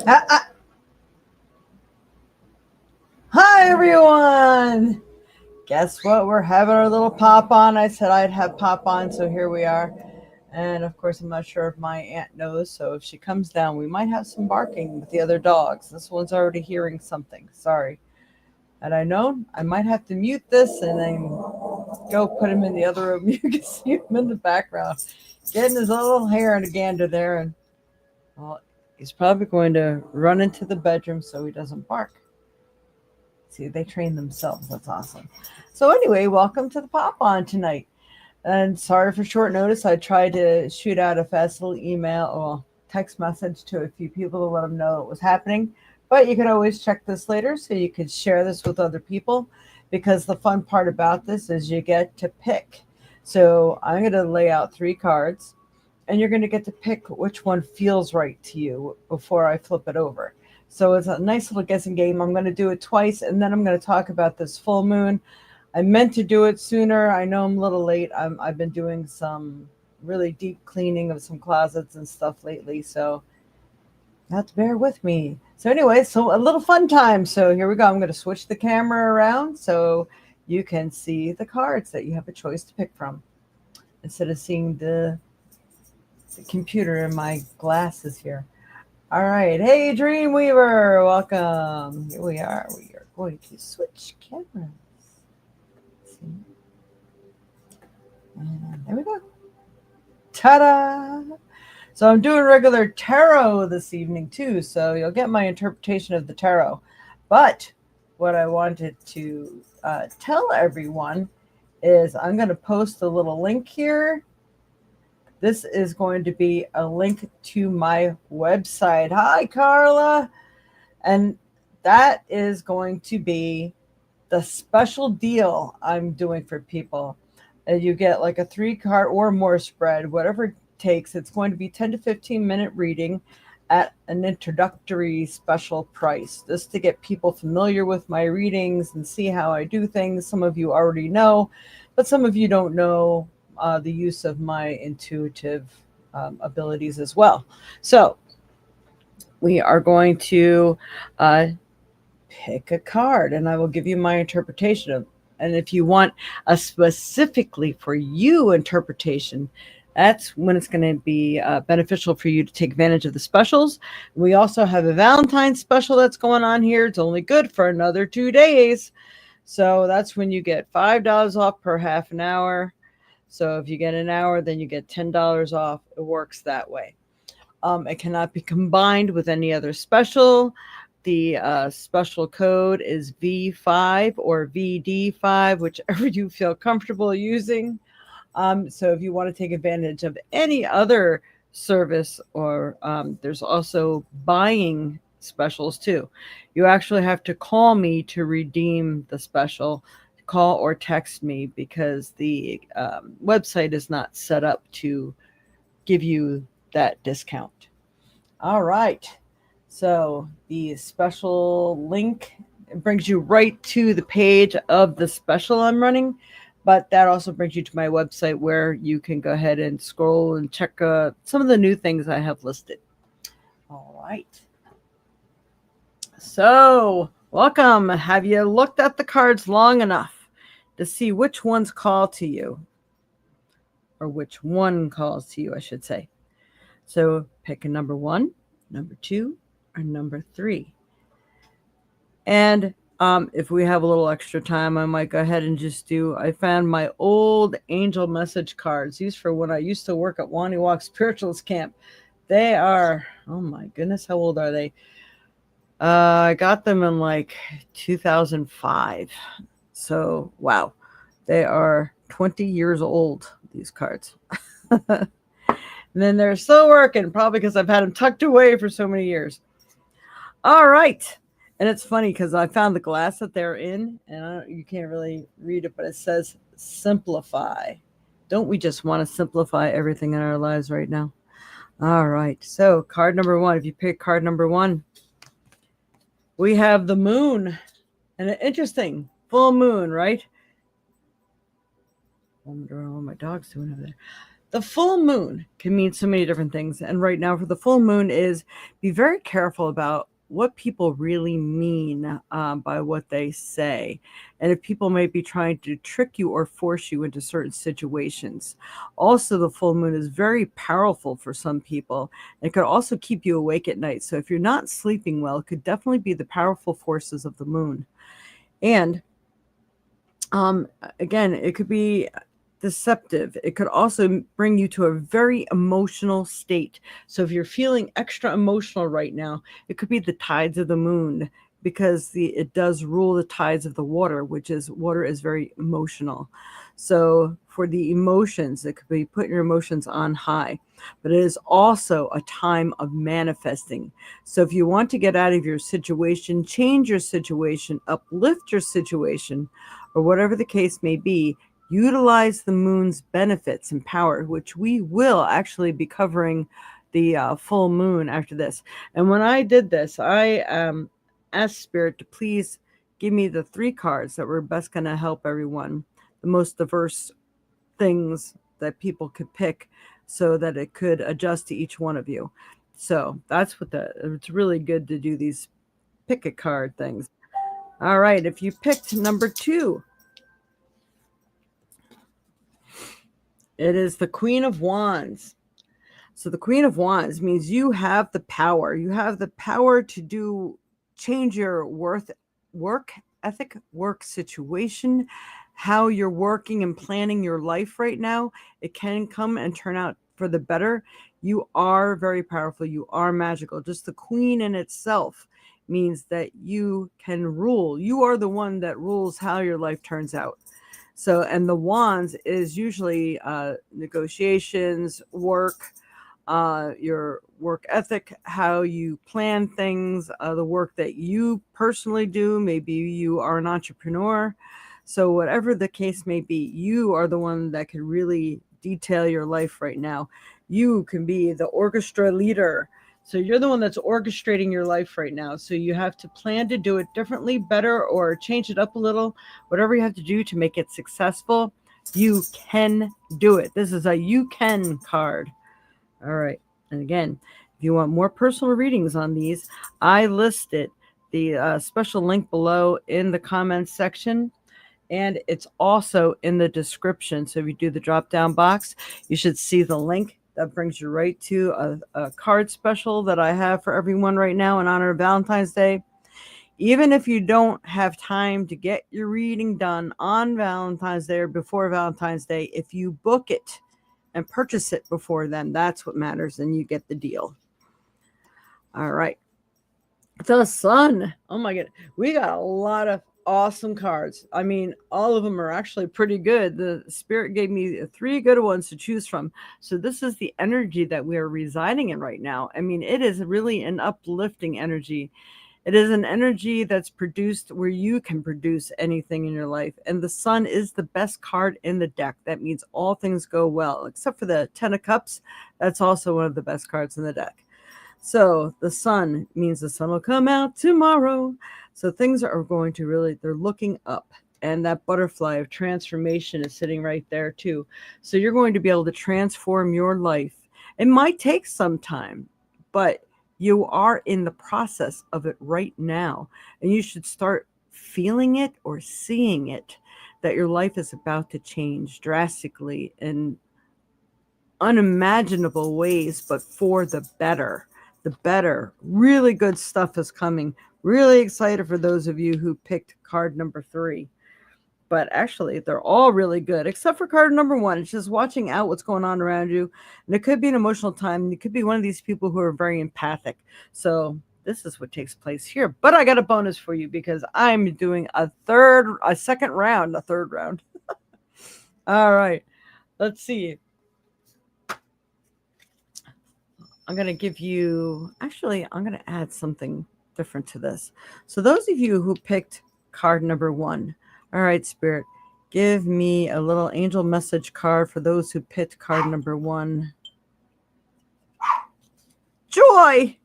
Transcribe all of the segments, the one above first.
Hi, everyone. Guess what? We're having our little pop on. I said I'd have pop on, so here we are. And of course, I'm not sure if my aunt knows, so if she comes down, we might have some barking with the other dogs. This one's already hearing something. Sorry. Had I known, I might have to mute this and then go put him in the other room. You can see him in the background, getting his little hair in a gander there. And well, he's probably going to run into the bedroom so he doesn't bark. See, they train themselves. That's awesome. So anyway, welcome to the pop on tonight. And sorry for short notice. I tried to shoot out a fast little email or text message to a few people to let them know it was happening. But you can always check this later so you could share this with other people, because the fun part about this is you get to pick. So I'm going to lay out 3 cards and you're going to get to pick which one feels right to you before I flip it over. So it's a nice little guessing game. I'm going to do it twice, and then I'm going to talk about this full moon. I meant to do it sooner. I know I'm a little late. I've been doing some really deep cleaning of some closets and stuff lately, so you have to bear with me. So anyway, so a little fun time. So here we go. I'm going to switch the camera around so you can see the cards that you have a choice to pick from, instead of seeing the computer in my glasses here. All right. Hey, Dreamweaver. Welcome. Here we are. We are going to switch cameras. See? And there we go. Ta-da! So I'm doing regular tarot this evening too, so you'll get my interpretation of the tarot. But what I wanted to tell everyone is I'm going to post a little link here. This is going to be a link to my website. Hi, Carla. And that is going to be the special deal I'm doing for people. And you get like a 3-card or more spread, whatever it takes. It's going to be 10 to 15-minute reading at an introductory special price, just to get people familiar with my readings and see how I do things. Some of you already know, but some of you don't know the use of my intuitive abilities as well. So we are going to pick a card, and I will give you my interpretation of. And if you want a specifically for you interpretation, that's when it's going to be beneficial for you to take advantage of the specials. We also have a Valentine's special that's going on here. It's only good for another 2 days. So that's when you get $5 off per half an hour. So if you get an hour, then you get $10 off. It works that way. It cannot be combined with any other special. The special code is V5 or VD5, whichever you feel comfortable using. So if you want to take advantage of any other service, or there's also buying specials too. You actually have to call me to redeem the special. Call or text me, because the website is not set up to give you that discount. All right. So the special link brings you right to the page of the special I'm running, but that also brings you to my website, where you can go ahead and scroll and check some of the new things I have listed. All right. So welcome. Have you looked at the cards long enough to see which ones call to you, or which one calls to you, I should say? So pick a number 1, number 2, or number 3. And if we have a little extra time, I might go ahead and just I found my old angel message cards, used for when I used to work at Wani Walk Spiritualist Camp. They are, oh my goodness, how old are they? I got them in like 2005. So, wow, they are 20 years old, these cards. And then they're still working, probably because I've had them tucked away for so many years. All right. And it's funny because I found the glass that they're in, and you can't really read it, but it says simplify. Don't we just want to simplify everything in our lives right now? All right. So card number 1, if you pick card number 1, we have the moon. And an interesting full moon, right? I wonder what my dog's doing over there. The full moon can mean so many different things. And right now, for the full moon, is be very careful about what people really mean by what they say. And if people may be trying to trick you or force you into certain situations. Also, the full moon is very powerful for some people. It could also keep you awake at night. So if you're not sleeping well, it could definitely be the powerful forces of the moon. And um, again, it could be deceptive. It could also bring you to a very emotional state. So if you're feeling extra emotional right now, it could be the tides of the moon, because it does rule the tides of the water, which is water is very emotional. So for the emotions, it could be putting your emotions on high, but it is also a time of manifesting. So if you want to get out of your situation, change your situation, uplift your situation, or whatever the case may be, utilize the moon's benefits and power, which we will actually be covering the full moon after this. And when I did this, I asked Spirit to please give me the 3 cards that were best going to help everyone, the most diverse things that people could pick, so that it could adjust to each one of you. So that's what it's really good to do these pick a card things. All right, if you picked number 2, it is the Queen of Wands. So the Queen of Wands means you have the power. You have the power to change your work ethic, work situation, how you're working and planning your life right now. It can come and turn out for the better. You are very powerful. You are magical. Just the Queen in itself means that you can rule. You are the one that rules how your life turns out. So, and the Wands is usually negotiations, work, your work ethic, how you plan things, the work that you personally do. Maybe you are an entrepreneur. So, whatever the case may be, you are the one that can really detail your life right now. You can be the orchestra leader. So, you're the one that's orchestrating your life right now. So, you have to plan to do it differently, better, or change it up a little. Whatever you have to do to make it successful, you can do it. This is a you can card. All right. And again, if you want more personal readings on these, I listed the special link below in the comments section, and it's also in the description. So if you do the drop down box, you should see the link that brings you right to a card special that I have for everyone right now in honor of Valentine's Day. Even if you don't have time to get your reading done on Valentine's Day or before Valentine's Day, if you book it and purchase it before then, that's what matters, and you get the deal. All right. The Sun. Oh my god. We got a lot of awesome cards. I mean, all of them are actually pretty good. The Spirit gave me 3 good ones to choose from. So this is the energy that we are residing in right now. I mean, it is really an uplifting energy. It is an energy that's produced where you can produce anything in your life. And the Sun is the best card in the deck. That means all things go well, except for the 10 of Cups. That's also one of the best cards in the deck. So the Sun means the sun will come out tomorrow. So things are going to really, they're looking up. And that butterfly of transformation is sitting right there too. So you're going to be able to transform your life. It might take some time, but you are in the process of it right now. And you should start feeling it or seeing it, that your life is about to change drastically in unimaginable ways, but for the better. The better. Really good stuff is coming. Really excited for those of you who picked card number 3. But actually, they're all really good, except for card number 1. It's just watching out what's going on around you. And it could be an emotional time. You could be one of these people who are very empathic. So this is what takes place here. But I got a bonus for you because I'm doing a third round. All right. Let's see. I'm going to give you, actually, I'm going to add something different to this. So those of you who picked card number 1, all right, Spirit, give me a little angel message card for those who picked card number 1. Joy.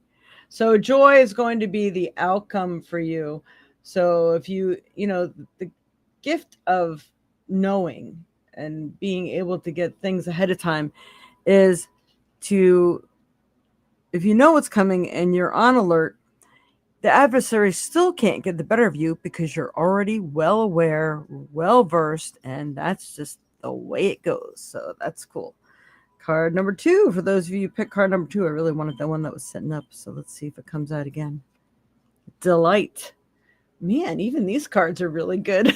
So joy is going to be the outcome for you. So if the gift of knowing and being able to get things ahead of time is to, if you know what's coming and you're on alert, the adversary still can't get the better of you because you're already well aware, well versed, and that's just the way it goes. So that's cool. Card number 2, for those of you who picked card number 2, I really wanted the one that was sitting up. So let's see if it comes out again. Delight. Man, even these cards are really good.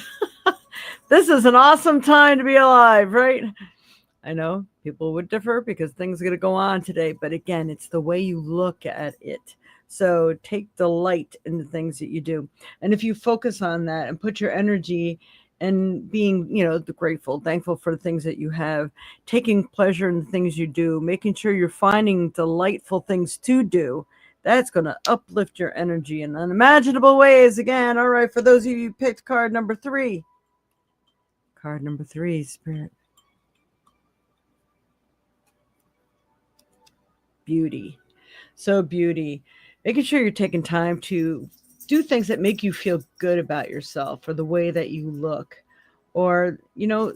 This is an awesome time to be alive, right? I know people would differ because things are going to go on today, but again, it's the way you look at it. So take delight in the things that you do. And if you focus on that and put your energy and being, grateful, thankful for the things that you have, taking pleasure in the things you do, making sure you're finding delightful things to do, that's going to uplift your energy in unimaginable ways. Again, all right, for those of you who picked card number 3. Card number 3, Spirit. Beauty. So beauty. Making sure you're taking time to do things that make you feel good about yourself or the way that you look. Or,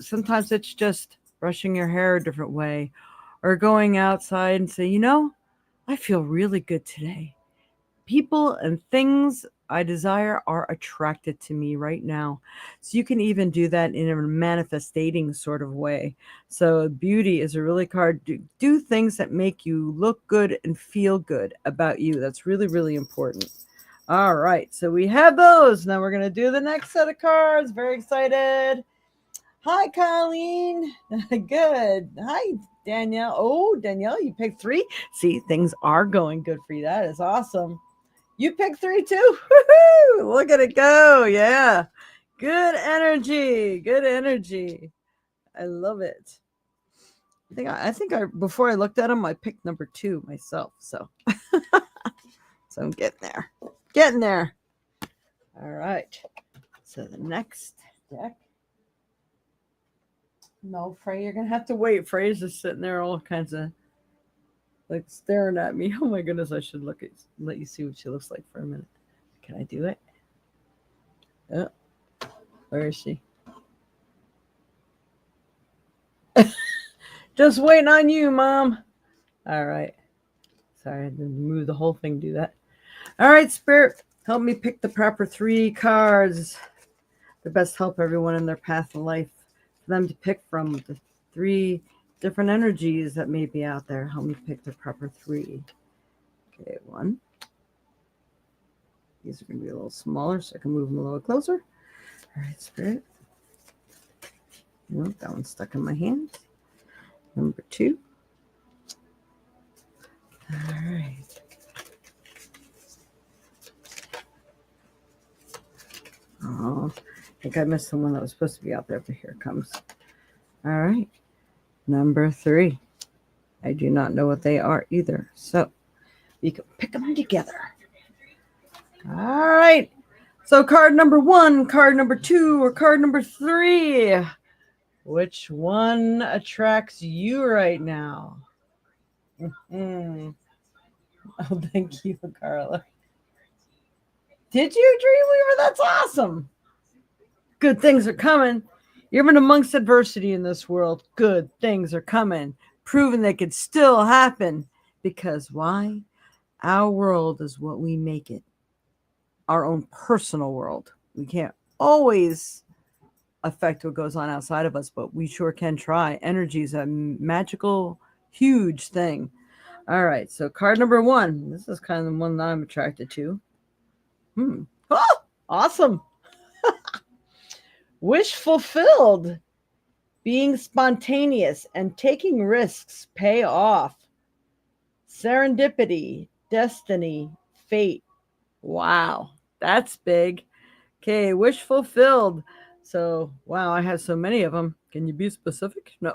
sometimes it's just brushing your hair a different way or going outside and say, I feel really good today. People and things I desire are attracted to me right now. So you can even do that in a manifesting sort of way. So beauty is a really card. Do things that make you look good and feel good about you. That's really, really important. All right. So we have those. Now we're going to do the next set of cards. Very excited. Hi, Colleen. Good. Hi, Danielle. Oh, Danielle, you picked 3. See, things are going good for you. That is awesome. You picked 3 too. Woo-hoo! Look at it go. Yeah. Good energy. Good energy. I love it. I think before I looked at them, I picked number 2 myself. So, so I'm getting there. Getting there. All right. So the next deck. No, Frey, you're gonna have to wait. Frey's just sitting there, all kinds of like staring at me. Oh my goodness, I should let you see what she looks like for a minute. Can I do it? Oh, where is she? Just waiting on you, Mom. All right. Sorry, I didn't move the whole thing. Do that. All right, Spirit, help me pick the proper 3 cards. The best help everyone in their path in life. For them to pick from the 3 different energies that may be out there. Help me pick the proper 3. Okay, 1. These are going to be a little smaller, so I can move them a little closer. All right, Spirit. Nope, that one's stuck in my hands. Number 2. All right. Oh, I think I missed the one that was supposed to be out there, but here it comes. All right. Number 3. I do not know what they are either. So you can pick them together. All right. So card number 1, card number 2, or card number 3. Which one attracts you right now? Mm-hmm. Oh, thank you, Carla. Did you, Dreamweaver? That's awesome. Good things are coming. Even amongst adversity in this world, good things are coming. Proving they could still happen. Because why? Our world is what we make it. Our own personal world. We can't always affect what goes on outside of us, but we sure can try. Energy is a magical, huge thing. All right, so card number 1. This is kind of the one that I'm attracted to. Oh, awesome. Wish fulfilled. Being spontaneous and taking risks pay off. Serendipity, destiny, fate. Wow, that's big. Okay, wish fulfilled. So, wow, I have so many of them. Can you be specific? No.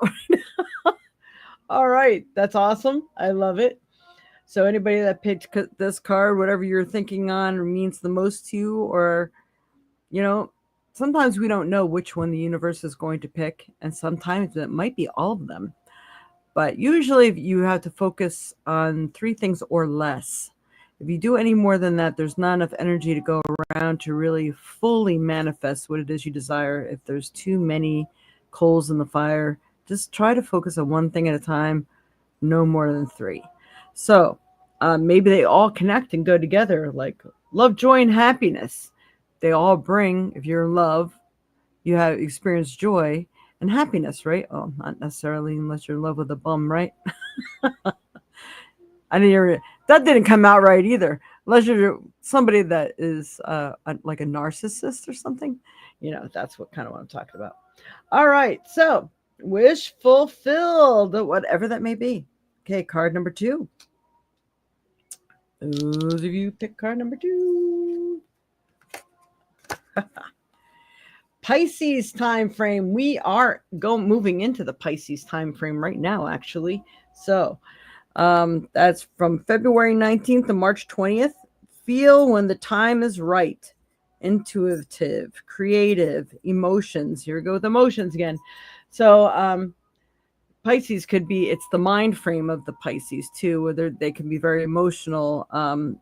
All right, that's awesome. I love it. So anybody that picked this card, whatever you're thinking on means the most to you, or, sometimes we don't know which one the universe is going to pick, and sometimes it might be all of them. But usually you have to focus on 3 things or less. If you do any more than that, there's not enough energy to go around to really fully manifest what it is you desire if there's too many coals in the fire. Just try to focus on one thing at a time, no more than 3. So maybe they all connect and go together, like love, joy, and happiness. They all bring, if you're in love, you have experienced joy and happiness, right? Oh, not necessarily unless you're in love with a bum, right? I didn't hear it. That didn't come out right either. Unless you're somebody that is like a narcissist or something. That's what I'm talking about. All right. So, wish fulfilled, whatever that may be. Okay, card number 2. Those of you pick card number 2. Pisces time frame. We are moving into the Pisces time frame right now, actually. So, that's from February 19th to March 20th. Feel when the time is right. Intuitive, creative, emotions. Here we go with emotions again. So Pisces could be, it's the mind frame of the Pisces too, where they can be very emotional.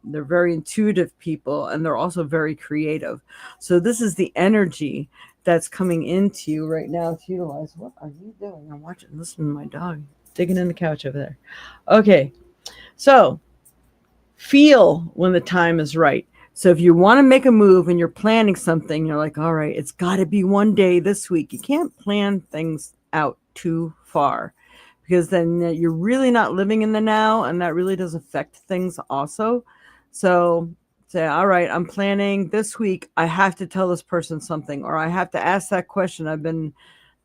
They're very intuitive people, and they're also very creative. So this is the energy that's coming into you right now to utilize. What are you doing? I'm listening to my dog digging in the couch over there. Okay, so feel when the time is right. So if you want to make a move and you're planning something, you're like, all right, it's got to be one day this week. You can't plan things out too far, because then you're really not living in the now, and that really does affect things also. So say, all right, I'm planning this week. I have to tell this person something, or I have to ask that question I've been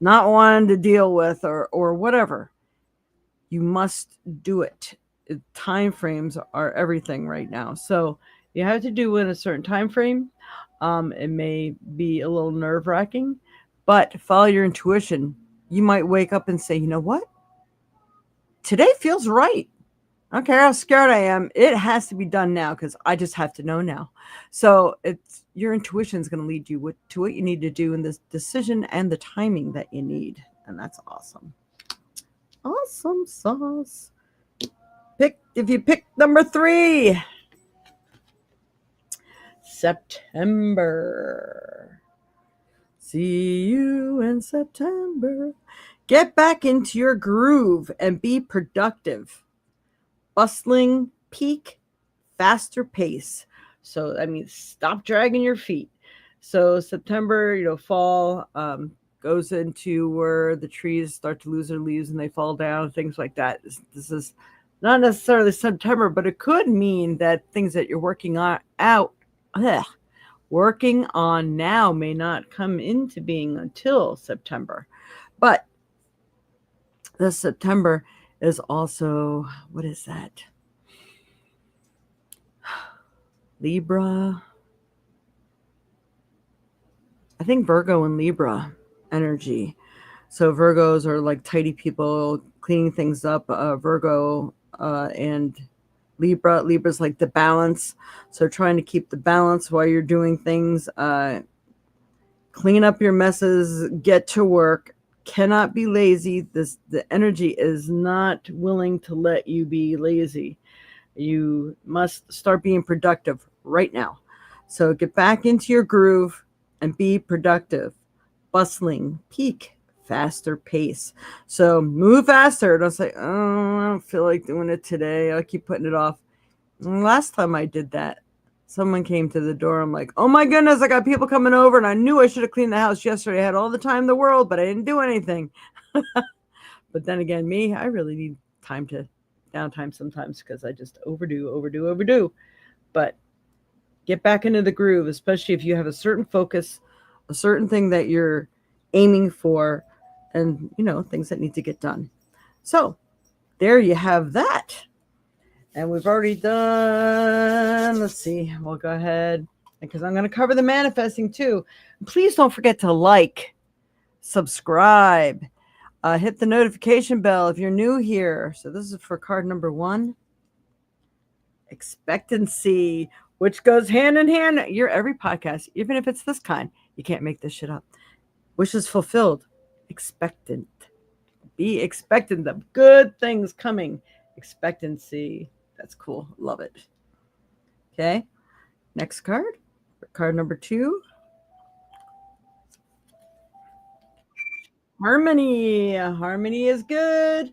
not wanting to deal with, or whatever. You must do it. Time frames are everything right now. So you have to do it in a certain time frame. It may be a little nerve-wracking, but follow your intuition. You might wake up and say, you know what? Today feels right. I don't care how scared I am. It has to be done now, because I just have to know now. So it's your intuition is going to lead you to what you need to do in this decision and the timing that you need. And that's awesome. Awesome sauce. If you pick number 3, September. See you in September. Get back into your groove and be productive. Bustling, peak, faster pace. So that means stop dragging your feet. So September, fall goes into where the trees start to lose their leaves and they fall down, things like that. This is not necessarily September, but it could mean that things that you're working on now may not come into being until September. But this September is also, what is that? Libra. I think Virgo and Libra energy. So Virgos are like tidy people, cleaning things up. Virgo and Libra's like the balance. So trying to keep the balance while you're doing things. Clean up your messes, get to work. Cannot be lazy. The energy is not willing to let you be lazy. You must start being productive right now. So get back into your groove and be productive. Bustling, peak, faster pace. So move faster. Don't say, oh, I don't feel like doing it today. I'll keep putting it off. And last time I did that, someone came to the door. I'm like, oh my goodness, I got people coming over, and I knew I should have cleaned the house yesterday. I had all the time in the world, but I didn't do anything. But then again, I really need downtime sometimes, because I just overdo. But get back into the groove, especially if you have a certain focus, a certain thing that you're aiming for, and things that need to get done. So there you have that. And we've already done, let's see, we'll go ahead, because I'm going to cover the manifesting too. Please don't forget to like, subscribe, hit the notification bell if you're new here. So this is for card number 1, expectancy, which goes hand in hand. Every podcast, even if it's this kind, you can't make this shit up. Wishes fulfilled, expectant. Be expectant of good things coming. Expectancy. That's cool. Love it. Okay. Next card. Card number 2. Harmony. Harmony is good.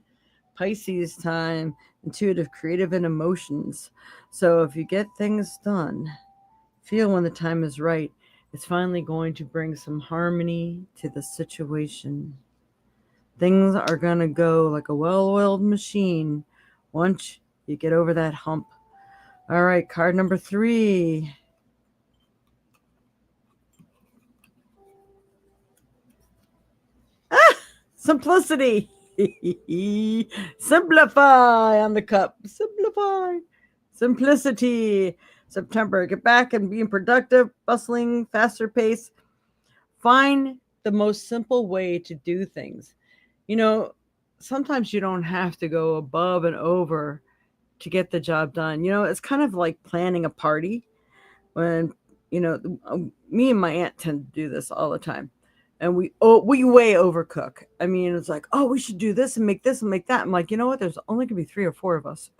Pisces time. Intuitive, creative, and emotions. So if you get things done, feel when the time is right, it's finally going to bring some harmony to the situation. Things are going to go like a well-oiled machine once you get over that hump. All right, card number 3. Simplicity. Simplify on the cup. Simplify. Simplicity. September. Get back and being productive, bustling, faster pace. Find the most simple way to do things. You know, sometimes you don't have to go above and over to get the job done. You know, it's kind of like planning a party when, me and my aunt tend to do this all the time. And we way overcook. I mean, it's like, oh, we should do this and make that. I'm like, you know what? There's only gonna be 3 or 4 of us.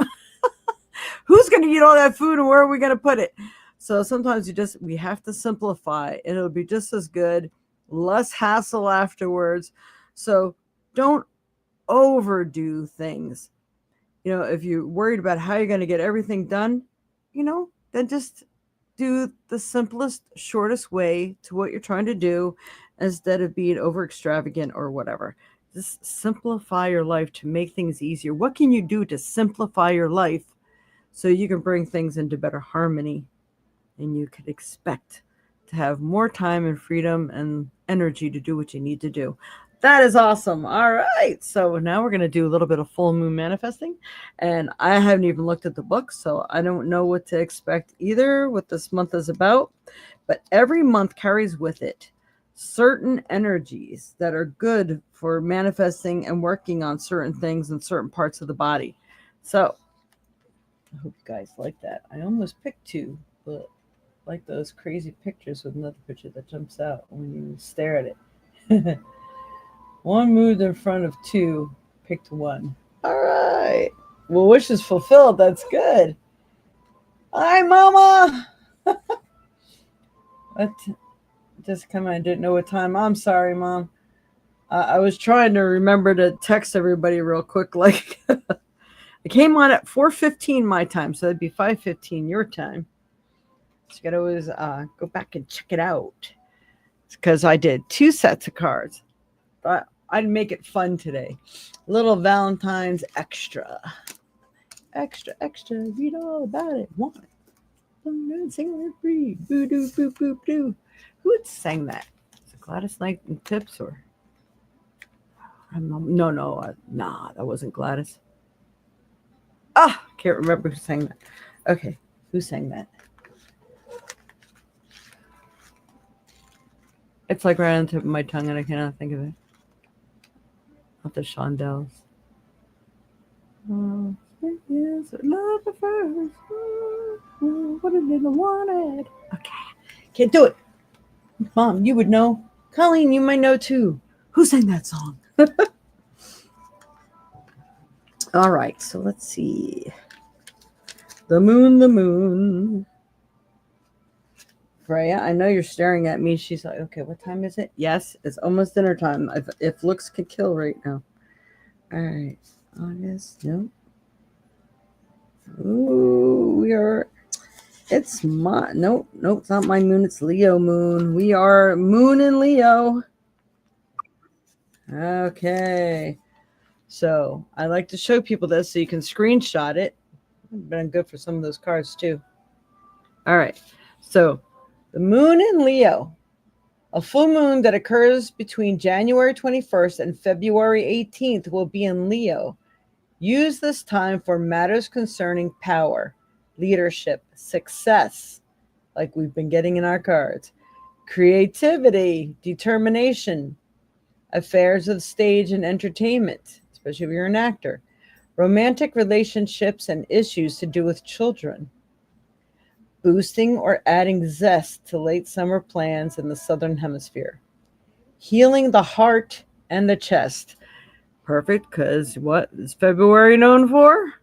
Who's gonna eat all that food and where are we gonna put it? So sometimes we have to simplify and it'll be just as good, less hassle afterwards. So don't overdo things. If you're worried about how you're going to get everything done, then just do the simplest, shortest way to what you're trying to do instead of being over extravagant or whatever. Just simplify your life to make things easier. What can you do to simplify your life so you can bring things into better harmony and you could expect to have more time and freedom and energy to do what you need to do? That is awesome. All right. So now we're going to do a little bit of full moon manifesting. And I haven't even looked at the book, so I don't know what to expect either, what this month is about. But every month carries with it certain energies that are good for manifesting and working on certain things in certain parts of the body. So I hope you guys like that. I almost picked 2, but like those crazy pictures with another picture that jumps out when you stare at it. 1 moved in front of 2, picked 1. All right. Well, wishes fulfilled. That's good. Hi, Mama. What? Just come in. I didn't know what time. I'm sorry, Mom. I was trying to remember to text everybody real quick. Like, I came on at 4:15 my time, so it'd be 5:15 your time. So you got to always go back and check it out. Because I did 2 sets of cards. But I'd make it fun today. A little Valentine's extra. Extra. Read all about it. 1. Sing free. Boo doo boop boop doo. Who had sang that? Is it Gladys Knight and Tips or? No. That wasn't Gladys. Can't remember who sang that. Okay, who sang that? It's like right on the tip of my tongue and I cannot think of it. Not the Shondells. Oh, yes, love at first. What a little wanted. Okay, can't do it. Mom, you would know. Colleen, you might know too. Who sang that song? All right, so let's see. The moon. Freya, I know you're staring at me. She's like, okay, what time is it? Yes, it's almost dinner time. If looks could kill right now. All right, August, no. Ooh, it's nope, it's not my moon. It's Leo moon. We are moon in Leo. Okay. So I like to show people this so you can screenshot it. I've been good for some of those cards too. All right. So the moon in Leo, a full moon that occurs between January 21st and February 18th will be in Leo. Use this time for matters concerning power, leadership, success, like we've been getting in our cards, creativity, determination, affairs of stage and entertainment, especially if you're an actor, romantic relationships and issues to do with children, boosting or adding zest to late summer plans in the Southern Hemisphere, healing the heart and the chest. Perfect, because what is February known for?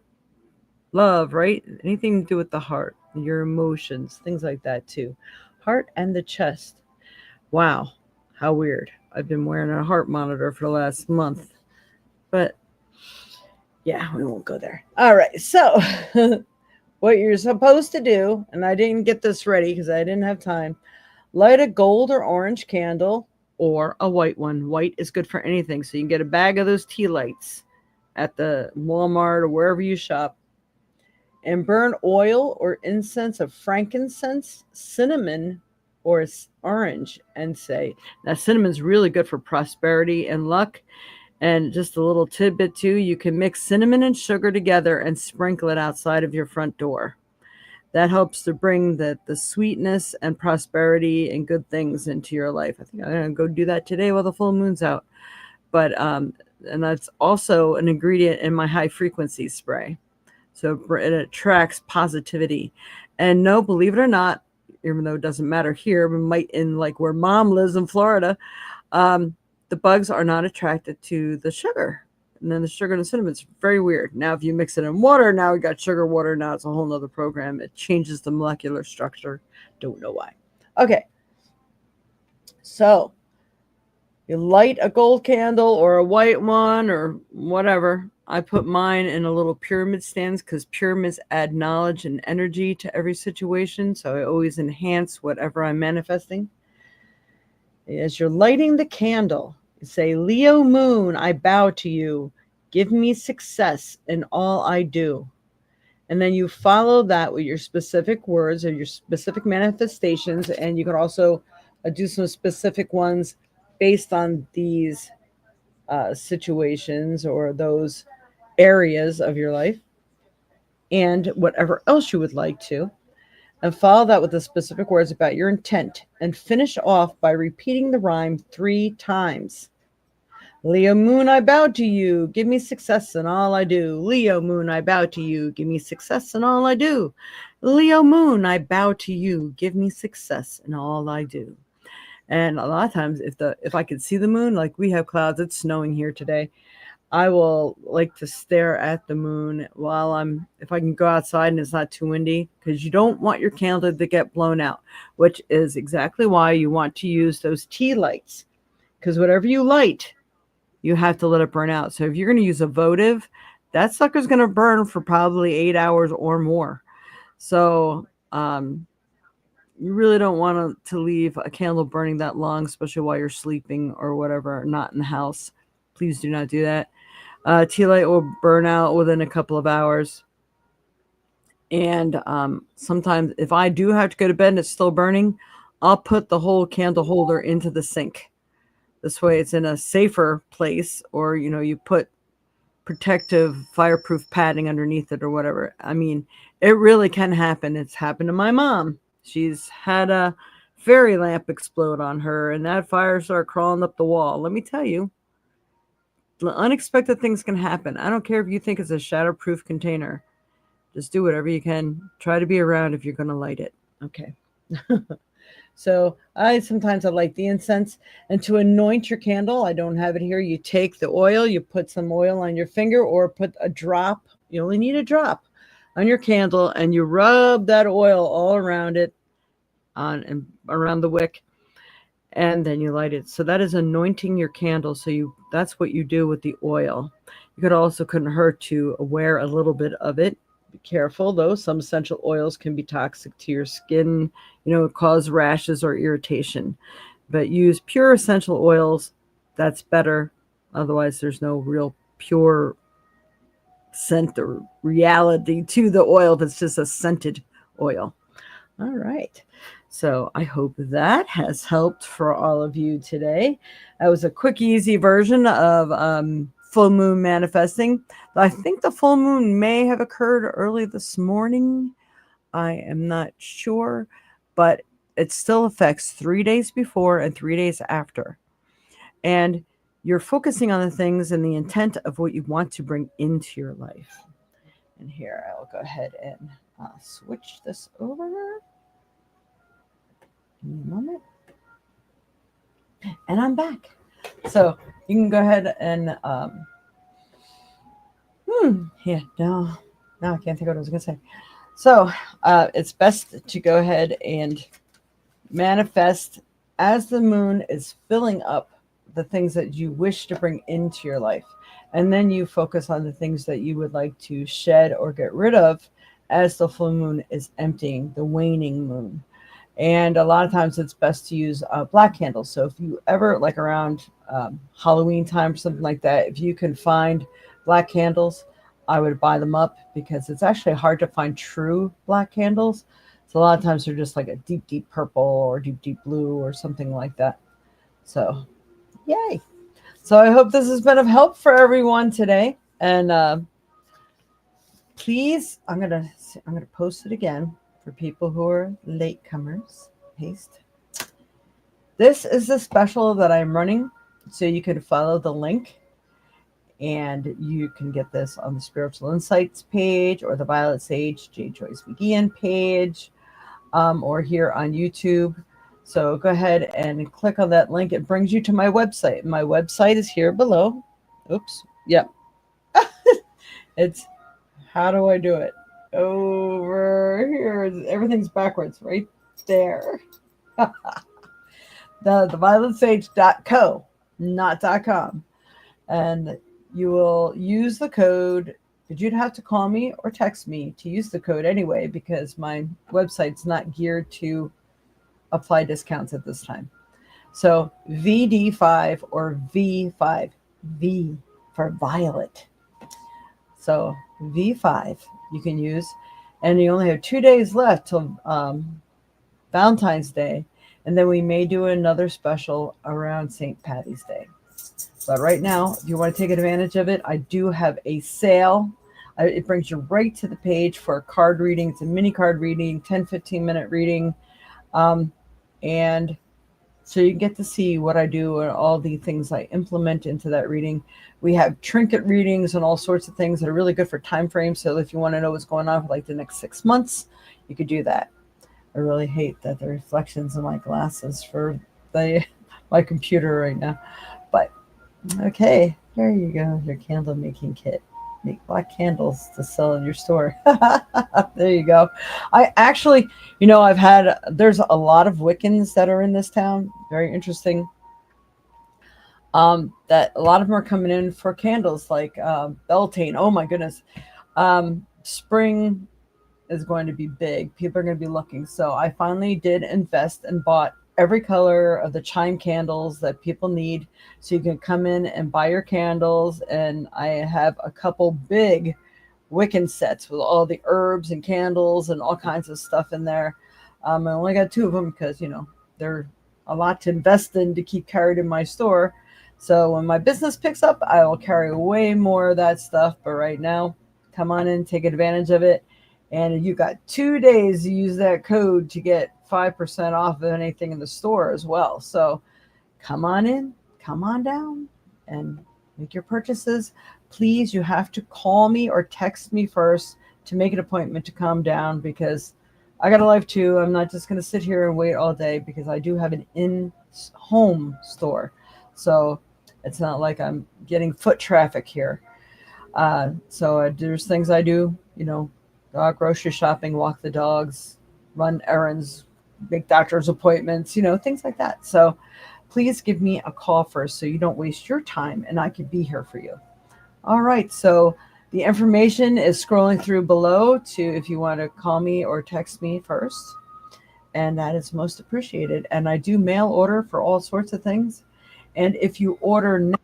Love, right? Anything to do with the heart, your emotions, things like that too. Heart and the chest. Wow, how weird. I've been wearing a heart monitor for the last month. But yeah, we won't go there. All right. So what you're supposed to do, and I didn't get this ready because I didn't have time, light a gold or orange candle or a white one. White is good for anything. So you can get a bag of those tea lights at the Walmart or wherever you shop, and burn oil or incense of frankincense, cinnamon, or orange, and say, now cinnamon's really good for prosperity and luck. And just a little tidbit too, you can mix cinnamon and sugar together and sprinkle it outside of your front door. That helps to bring the sweetness and prosperity and good things into your life. I think I'm going to go do that today while the full moon's out. But and that's also an ingredient in my high frequency spray. So it attracts positivity. And no, believe it or not, even though it doesn't matter here, but might in like where mom lives in Florida, the bugs are not attracted to the sugar. And then the sugar and the cinnamon, it's very weird. Now, if you mix it in water, now we got sugar water. Now it's a whole nother program. It changes the molecular structure. Don't know why. Okay. So you light a gold candle or a white one or whatever. I put mine in a little pyramid stands because pyramids add knowledge and energy to every situation. So I always enhance whatever I'm manifesting. As you're lighting the candle, you say, Leo moon, I bow to you. Give me success in all I do. And then you follow that with your specific words or your specific manifestations. And you can also do some specific ones based on these situations or those areas of your life and whatever else you would like to. And follow that with the specific words about your intent and finish off by repeating the rhyme 3 times. Leo moon, I bow to you. Give me success in all I do. Leo moon, I bow to you. Give me success in all I do. Leo moon, I bow to you. Give me success in all I do. And a lot of times if I could see the moon, like we have clouds, it's snowing here today, I will like to stare at the moon if I can go outside and it's not too windy, because you don't want your candle to get blown out, which is exactly why you want to use those tea lights, because whatever you light, you have to let it burn out. So if you're going to use a votive, that sucker's going to burn for probably 8 hours or more. So you really don't want to leave a candle burning that long, especially while you're sleeping or whatever, not in the house. Please do not do that. Tea light will burn out within a couple of hours. And sometimes if I do have to go to bed and it's still burning, I'll put the whole candle holder into the sink. This way it's in a safer place, or, you put protective fireproof padding underneath it or whatever. I mean, it really can happen. It's happened to my mom. She's had a fairy lamp explode on her and that fire started crawling up the wall. Let me tell you, unexpected things can happen. I don't care if you think it's a shatterproof container. Just do whatever you can. Try to be around if you're going to light it. Okay. So sometimes I light the incense, and to anoint your candle, I don't have it here. You take the oil, you put some oil on your finger, or put a drop. You only need a drop on your candle, and you rub that oil all around it, on and around the wick, and then you light it. So that is anointing your candle. So that's what you do with the oil. You couldn't hurt to wear a little bit of it. Be careful though. Some essential oils can be toxic to your skin, cause rashes or irritation. But use pure essential oils. That's better. Otherwise, there's no real pure scent or reality to the oil. That's just a scented oil. All right. So I hope that has helped for all of you today. That was a quick, easy version of full moon manifesting. I think the full moon may have occurred early this morning. I am not sure, but it still affects 3 days before and 3 days after. And you're focusing on the things and the intent of what you want to bring into your life. And here I will go ahead and switch this over. Give me a moment. And I'm back. So you can go ahead and now I can't think of what I was going to say. So it's best to go ahead and manifest as the moon is filling up the things that you wish to bring into your life. And then you focus on the things that you would like to shed or get rid of as the full moon is emptying, the waning moon. And a lot of times it's best to use black candles. So if you ever, like around Halloween time or something like that, if you can find black candles, I would buy them up because it's actually hard to find true black candles. So a lot of times they're just like a deep, deep purple or deep, deep blue or something like that. So, yay. So I hope this has been of help for everyone today. And please, I'm gonna post it again for people who are latecomers. Paste. This is the special that I'm running, so you can follow the link, and you can get this on the Spiritual Insights page or the Violet Sage J. Joyce McGeehan page, or here on YouTube. So go ahead and click on that link. It brings you to my website. My website is here below. Oops. Yep. It's, how do I do it? Over here. Everything's backwards right there. the violetsage.co, not .com. And you will use the code, but you'd have to call me or text me to use the code anyway, because my website's not geared to apply discounts at this time. So VD5 or V5, V for violet. So V5 you can use, and you only have 2 days left till Valentine's Day, and then we may do another special around St. Patty's Day. But right now, if you want to take advantage of it, I do have a sale. It brings you right to the page for a card reading. It's a mini card reading, 10-15-minute reading. And so you get to see what I do and all the things I implement into that reading. We have trinket readings and all sorts of things that are really good for time frames. So if you want to know what's going on for like the next 6 months, you could do that. I really hate that the reflections in my glasses for my computer right now. But okay, there you go, your candle making kit. Make black candles to sell in your store. There you go. I actually, there's a lot of Wiccans that are in this town. Very interesting. That a lot of them are coming in for candles like Beltane. Oh my goodness. Spring is going to be big. People are going to be looking. So I finally did invest and bought every color of the chime candles that people need, so you can come in and buy your candles. And I have a couple big Wiccan sets with all the herbs and candles and all kinds of stuff in there. I only got 2 of them because they're a lot to invest in to keep carried in my store. So when my business picks up, I will carry way more of that stuff. But right now, come on in, take advantage of it. And you got 2 days to use that code to get 5% off of anything in the store as well. So come on in, come on down, and make your purchases. Please, you have to call me or text me first to make an appointment to come down, because I got a life too. I'm not just going to sit here and wait all day, because I do have an in-home store. So it's not like I'm getting foot traffic here. So there's things I do, go out grocery shopping, walk the dogs, run errands, make doctor's appointments, things like that. So please give me a call first so you don't waste your time, and I can be here for you. All right. So the information is scrolling through below if you want to call me or text me first. And that is most appreciated. And I do mail order for all sorts of things. And if you order now,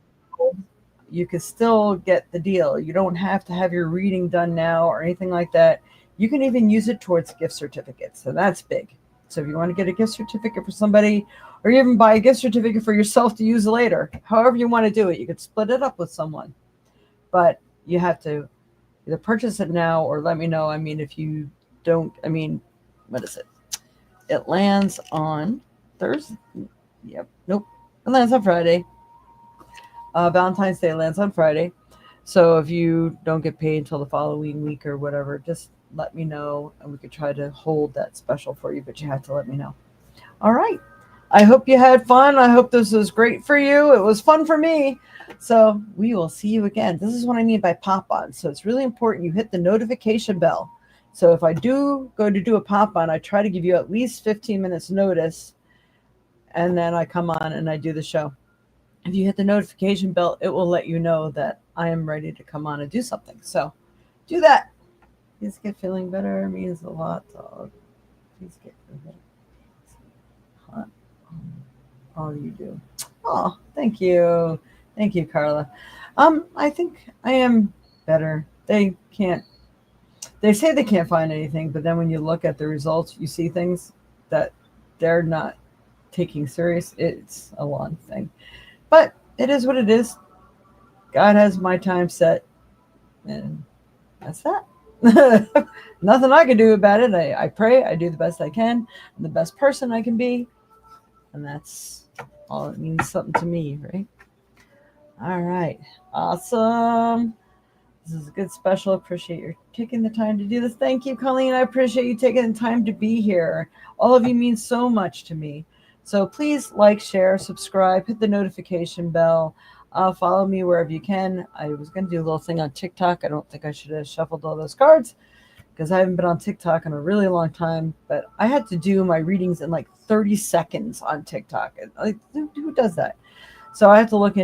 you can still get the deal. You don't have to have your reading done now or anything like that. You can even use it towards gift certificates. So that's big. So if you want to get a gift certificate for somebody, or even buy a gift certificate for yourself to use later, however you want to do it, you could split it up with someone. But you have to either purchase it now or let me know. If you don't, what is it? It lands on Thursday. Yep. Nope. It lands on Friday. Valentine's Day lands on Friday. So if you don't get paid until the following week or whatever, just let me know and we could try to hold that special for you, but you have to let me know. All right. I hope you had fun. I hope this was great for you. It was fun for me. So we will see you again. This is what I mean by pop-on. So it's really important you hit the notification bell. So if I do go to do a pop-on, I try to give you at least 15 minutes notice, and then I come on and I do the show. if you hit the notification bell, it will let you know that I am ready to come on and do something. So do that. Please get feeling better. It means a lot, dog. Please get feeling better. Huh? All you do. Oh, thank you. Thank you, Carla. I think I am better. They say they can't find anything, but then when you look at the results, you see things that they're not taking serious. It's a long thing. But it is what it is. God has my time set, and that's that. Nothing I can do about it. I pray, I do the best I can, I'm the best person I can be, and that's all it means something to me, right? All right. Awesome. This is a good special. Appreciate your taking the time to do this. Thank you, Colleen. I appreciate you taking the time to be here. All of you mean so much to me. So please like, share, subscribe, hit the notification bell. Follow me wherever you can. I was going to do a little thing on TikTok. I don't think I should have shuffled all those cards because I haven't been on TikTok in a really long time. But I had to do my readings in like 30 seconds on TikTok. Like, who does that? So I have to look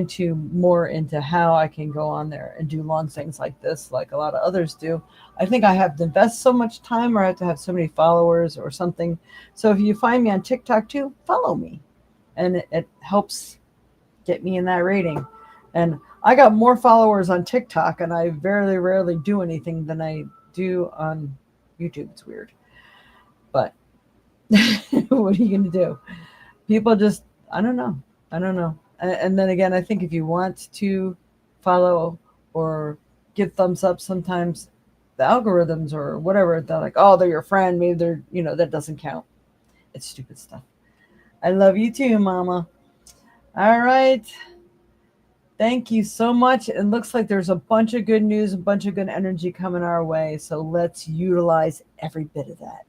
more into how I can go on there and do long things like this, like a lot of others do. I think I have to invest so much time, or I have to have so many followers or something. So if you find me on TikTok too, follow me, and it helps get me in that rating. And I got more followers on TikTok, and I very rarely do anything than I do on YouTube. It's weird, but what are you going to do? People just, I don't know. And then again, I think if you want to follow or give thumbs up, sometimes the algorithms or whatever, they're like, oh, they're your friend. Maybe they're, that doesn't count. It's stupid stuff. I love you too, Mama. All right. Thank you so much. It looks like there's a bunch of good news, a bunch of good energy coming our way. So let's utilize every bit of that.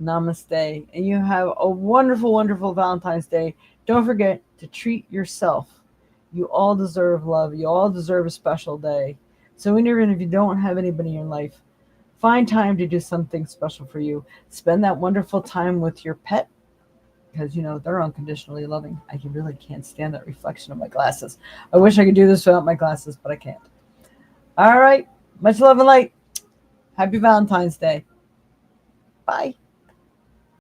Namaste. And you have a wonderful, wonderful Valentine's Day. Don't forget to treat yourself. You all deserve love. You all deserve a special day. So even if you don't have anybody in your life, find time to do something special for you. Spend that wonderful time with your pet because, they're unconditionally loving. I really can't stand that reflection of my glasses. I wish I could do this without my glasses, but I can't. All right. Much love and light. Happy Valentine's Day. Bye.